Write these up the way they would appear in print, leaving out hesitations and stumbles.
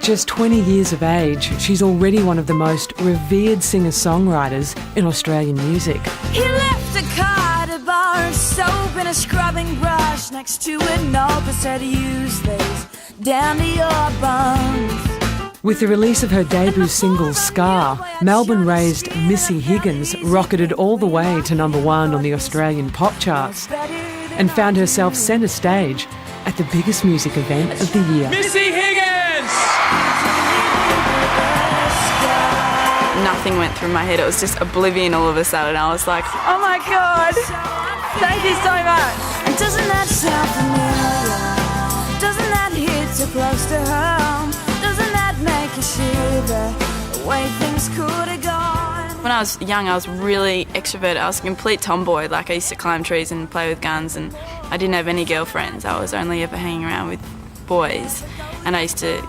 At just 20 years of age, she's already one of the most revered singer-songwriters in Australian music. He left a card, a bar of soap and a scrubbing brush next to a note that said, use these down to your bones. With the release of her debut single, Scar, Melbourne-raised Missy Higgins rocketed all the way to #1 on the Australian pop charts and found herself centre stage at the biggest music event of the year. Missy Higgins! Nothing went through my head. It was just oblivion all of a sudden. I was like, oh my God, thank you so much. And doesn't that sound familiar? Doesn't that hit too close to home? Doesn't that make you see the way things could have gone? When I was young, I was really extroverted. I was a complete tomboy. Like, I used to climb trees and play with guns, and I didn't have any girlfriends. I was only ever hanging around with boys, and I used to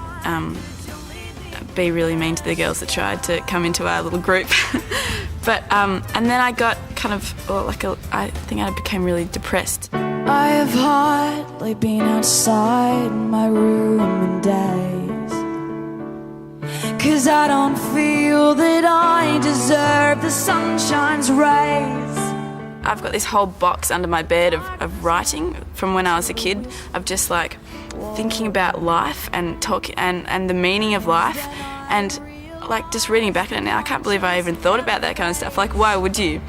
be really mean to the girls that tried to come into our little group. But and then I got kind of I think I became really depressed. I have hardly been outside my room in days, 'cause I don't feel that I deserve the sunshine's rays. I've got this whole box under my bed of writing from when I was a kid, of just like thinking about life and and the meaning of life, and like just reading back at it now, I can't believe I even thought about that kind of stuff. Like, why would you?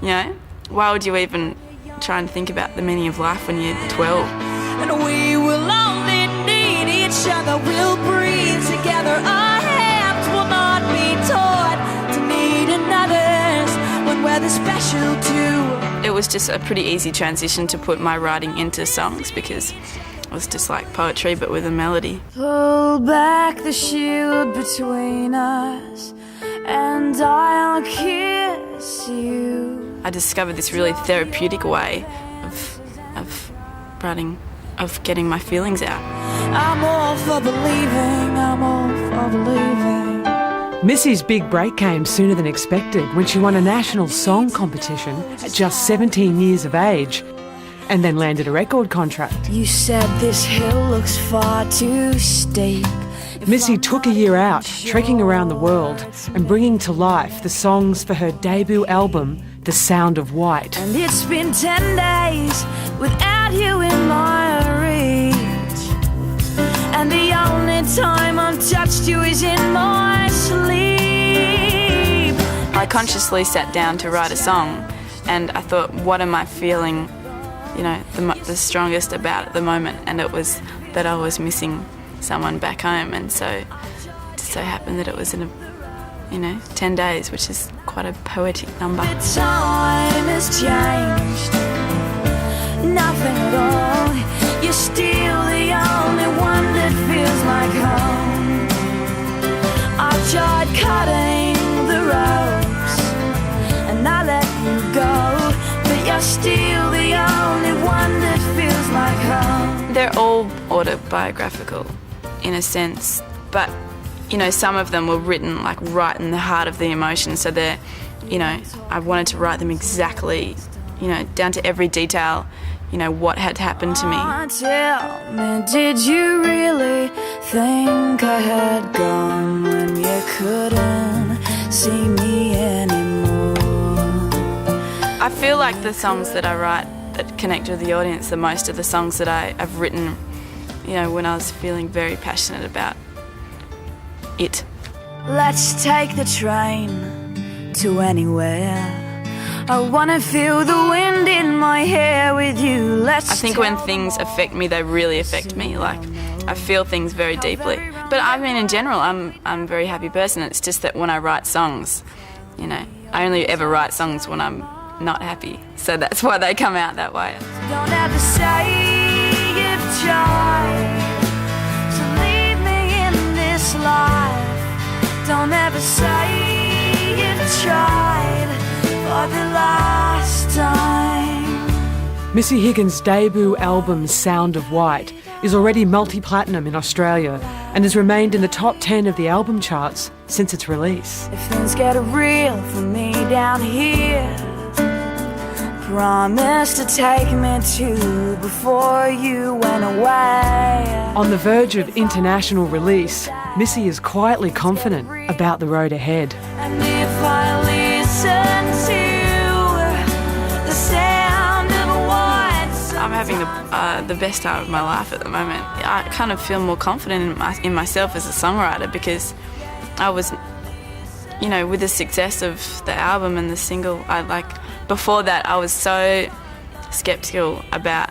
You know, why would you even try and think about the meaning of life when you're 12? And we will only need each other, we'll breathe together. Our hands will not be taught to need another's when we're the special two. It was just a pretty easy transition to put my writing into songs, because it was just like poetry but with a melody. Pull back the shield between us and I'll kiss you. I discovered this really therapeutic way of writing, of getting my feelings out. I'm all for believing, I'm all for believing. Missy's big break came sooner than expected when she won a national song competition at just 17 years of age, and then landed a record contract. You said this hill looks far too steep. Missy took a year out, trekking around the world and bringing to life the songs for her debut album, The Sound of White. And it's been 10 days without you in my reach, and the only time I've touched you is in my sleep. I consciously sat down to write a song, and I thought, what am I feeling, you know, the strongest about at the moment? And it was that I was missing someone back home, and so it just so happened that it was in 10 days, which is quite a poetic number. The time has changed, nothing at all. You're still the only one that feels like home. I've tried cutting the ropes and I let you go, but you're still the only one that feels like home. They're all autobiographical in a sense, but you know, some of them were written like right in the heart of the emotion, so they're, you know, I wanted to write them exactly, you know, down to every detail, you know, what had happened to me. Tell me, did you really think I had gone when you couldn't see me anymore? I feel like the songs that I write that connect with the audience the most are the songs that I've written, you know, when I was feeling very passionate about it. Let's take the train to anywhere. I wanna feel the wind in my hair with you. I think when things affect me, they really affect me. Like, I feel things very deeply. But I mean, in general, I'm a very happy person. It's just that when I write songs, you know, I only ever write songs when I'm not happy. So that's why they come out that way. Don't ever say you've tried to leave me in this life. Don't ever say you've tried for the last time. Missy Higgins' debut album, Sound of White, is already multi-platinum in Australia and has remained in the top 10 of the album charts since its release. If things get real for me down here, promise to take me to before you went away. On the verge of international release, Missy is quietly confident about the road ahead. And if I listen to the sound of words, I'm having the best time of my life at the moment. I kind of feel more confident in myself as a songwriter because I was, you know, with the success of the album and the single, before that I was so sceptical about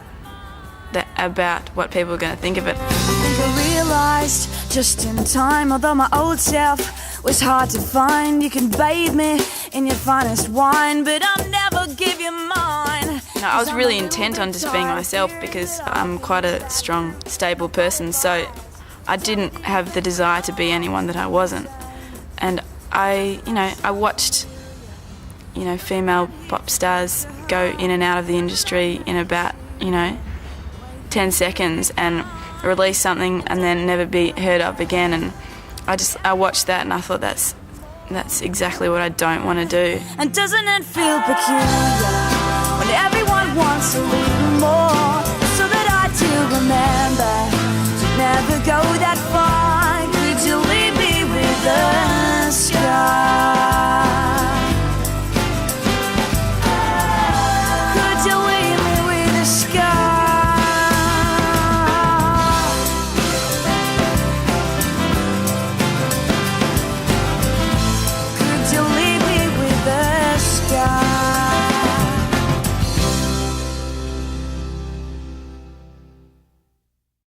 what people were going to think of it. I think I realised just in time, although my old self was hard to find. You can bathe me in your finest wine, but I'll never give you mine. You know, I was really intent on just being myself because I'm quite a strong, stable person, so I didn't have the desire to be anyone that I wasn't. And I watched, female pop stars go in and out of the industry in about, 10 seconds and release something and then never be heard of again. And I watched that and I thought that's exactly what I don't want to do. And doesn't it feel peculiar when every